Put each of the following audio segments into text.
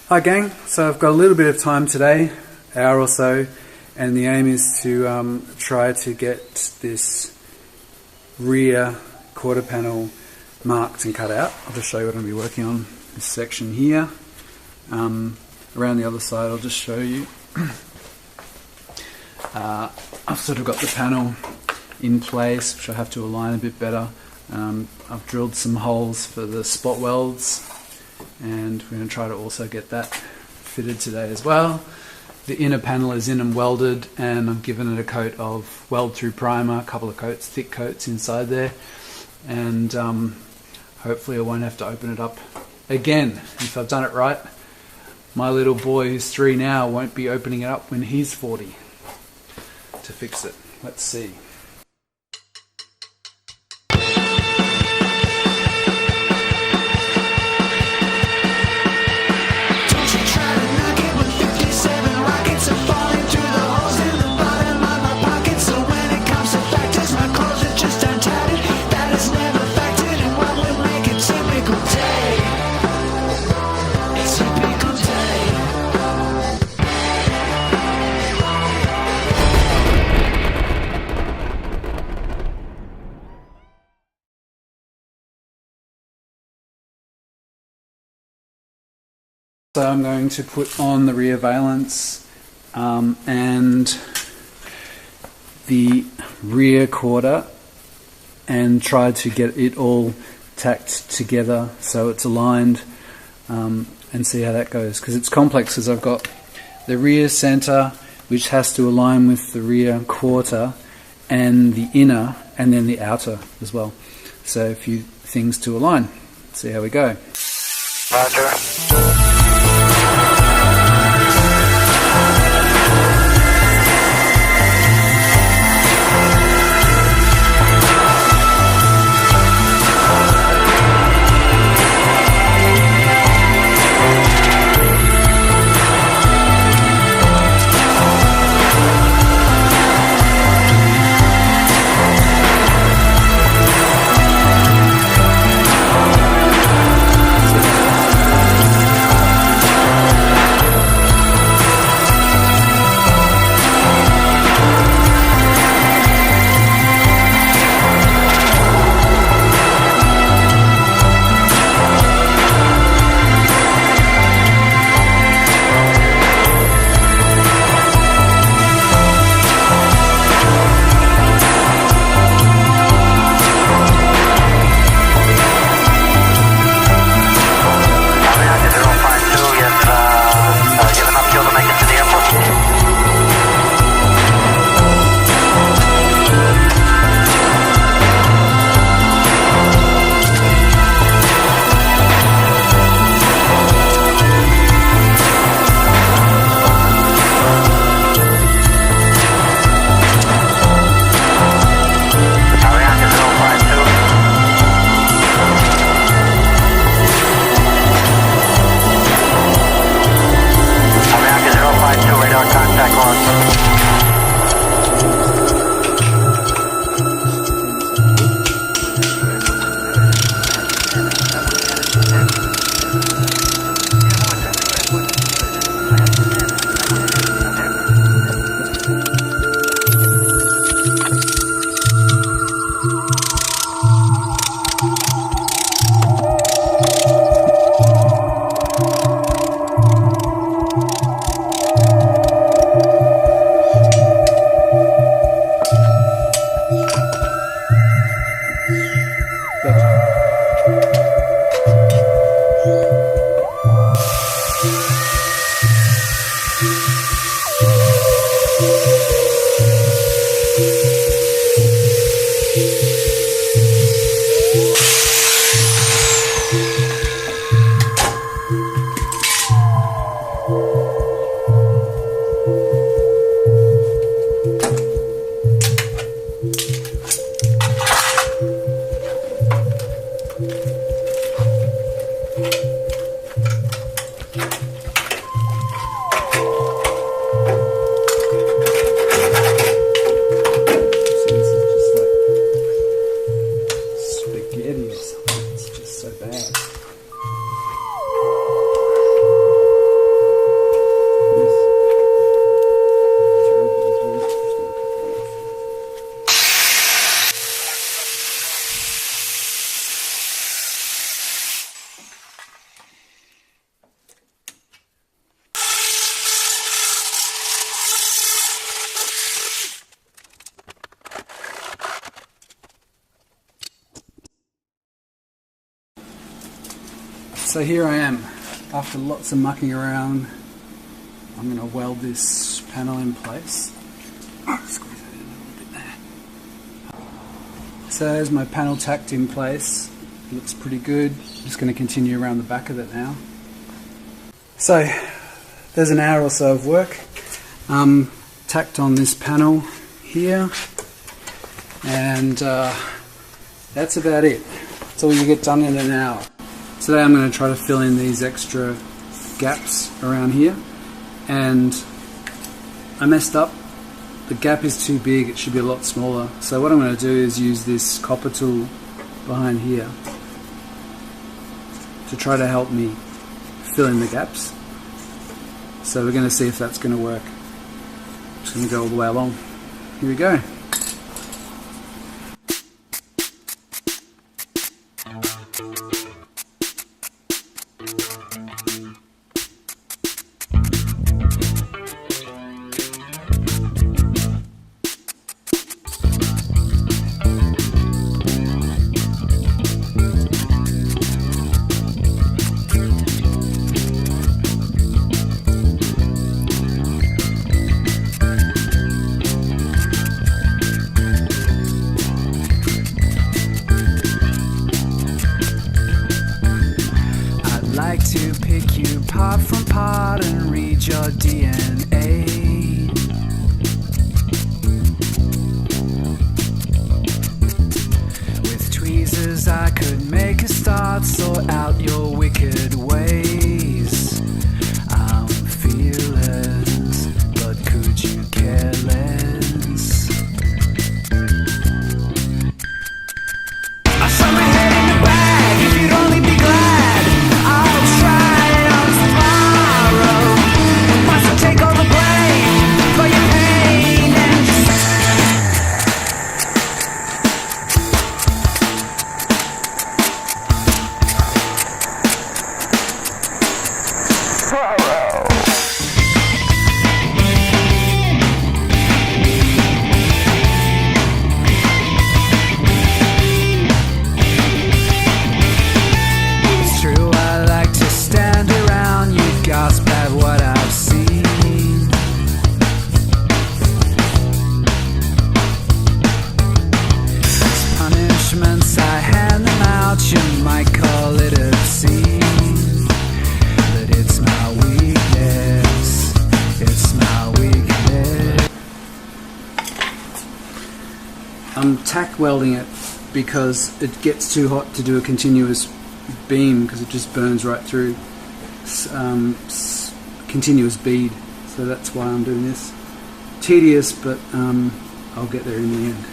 Hi gang, so I've got a little bit of time today, hour or so, and the aim is to try to get this rear quarter panel marked and cut out. I'll just show you what I'm going to be working on. This section here. Around the other side I'll just show you. I've sort of got the panel in place, which I have to align a bit better. I've drilled some holes for the spot welds, and we're going to try to also get that fitted today as well. The inner panel is in and welded, and I've given it a coat of weld through primer, a couple of coats, thick coats inside there, and hopefully I won't have to open it up again. If I've done it right, my little boy who's 3 now won't be opening it up when he's 40 to fix it. Let's see. So I'm going to put on the rear valance and the rear quarter and try to get it all tacked together so it's aligned, and see how that goes, because it's complex, because I've got the rear center which has to align with the rear quarter and the inner and then the outer as well. So a few things to align. Let's see how we go. Roger. So here I am, after lots of mucking around. I'm going to weld this panel in place. Squeeze it in a little bit there. So there's my panel tacked in place. It looks pretty good. Just going to continue around the back of it now. So there's an hour or so of work. Tacked on this panel here, and that's about it. That's all you get done in an hour. Today I'm going to try to fill in these extra gaps around here, and I messed up. The gap is too big, it should be a lot smaller. So what I'm going to do is use this copper tool behind here to try to help me fill in the gaps. So we're going to see if that's going to work. I'm just going to go all the way along. Here we go. To pick you part from part and read your DNA. With tweezers I could make a start, sort out your wicked ways. I'm fearless, but could you care less? I shove my head in the bag if you'd only be glad. Take all the blame for your pain and sorrow. It's true, I like to stand around, you gasp at what I've seen. I hand them out, you might call it obscene, but it's my weakness, it's my weakness. I'm tack welding it because it gets too hot to do a continuous beam because it just burns right through continuous bead, so that's why I'm doing this. Tedious, but I'll get there in the end.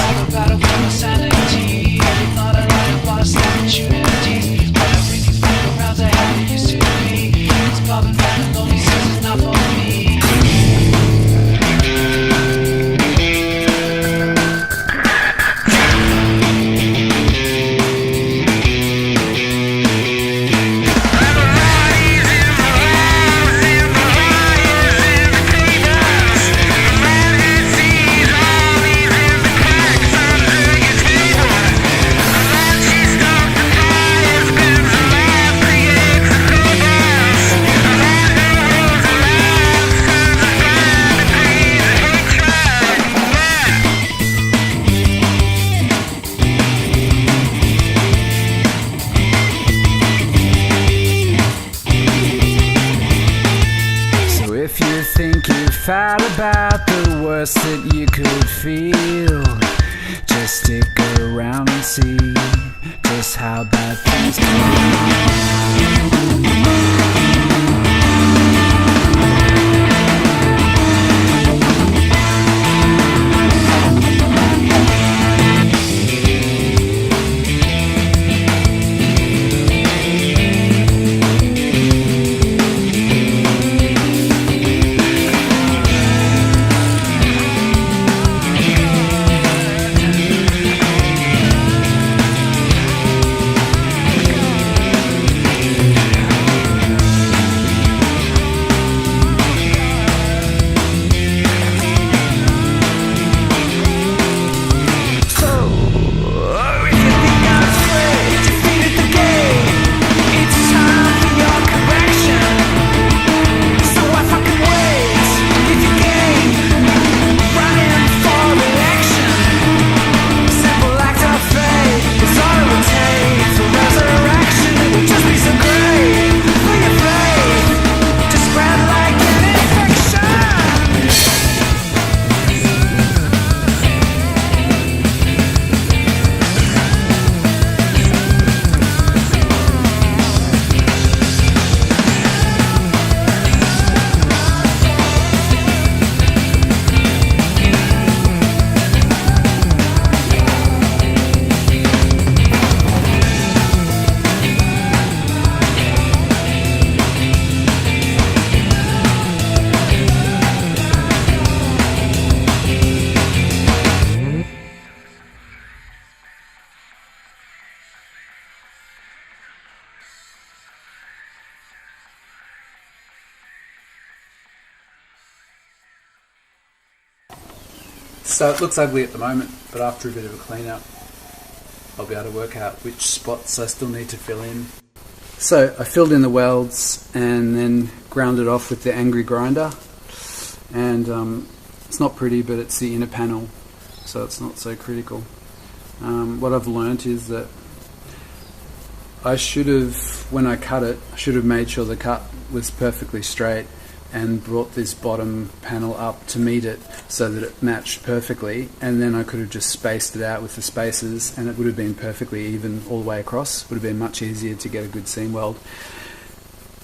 All about it, my sanity. Every thought I light up was opportunities. But everything's back around to how it used to be. It's popping back and lonely says it's not for me. If you think you've found about the worst that you could feel, just stick around and see just how bad things can So it looks ugly at the moment, but after a bit of a clean up, I'll be able to work out which spots I still need to fill in. So I filled in the welds and then ground it off with the angry grinder, and it's not pretty, but it's the inner panel, so it's not so critical. What I've learnt is that I should have, when I cut it, I should have made sure the cut was perfectly straight and brought this bottom panel up to meet it so that it matched perfectly, and then I could have just spaced it out with the spacers and it would have been perfectly even all the way across. It would have been much easier to get a good seam weld.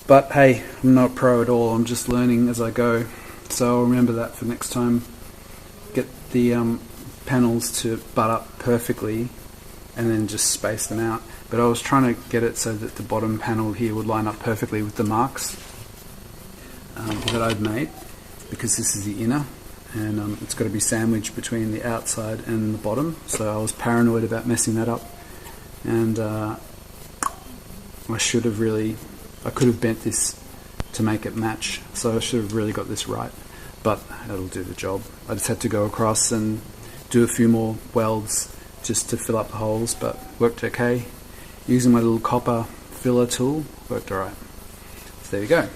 But hey, I'm not a pro at all, I'm just learning as I go, so I'll remember that for next time. Get the panels to butt up perfectly and then just space them out. But I was trying to get it so that the bottom panel here would line up perfectly with the marks that I'd made, because this is the inner and it's got to be sandwiched between the outside and the bottom, so I was paranoid about messing that up, and I could have bent this to make it match, so I should have really got this right, but it'll do the job. I just had to go across and do a few more welds just to fill up the holes, but worked okay. Using my little copper filler tool, worked alright. So there you go.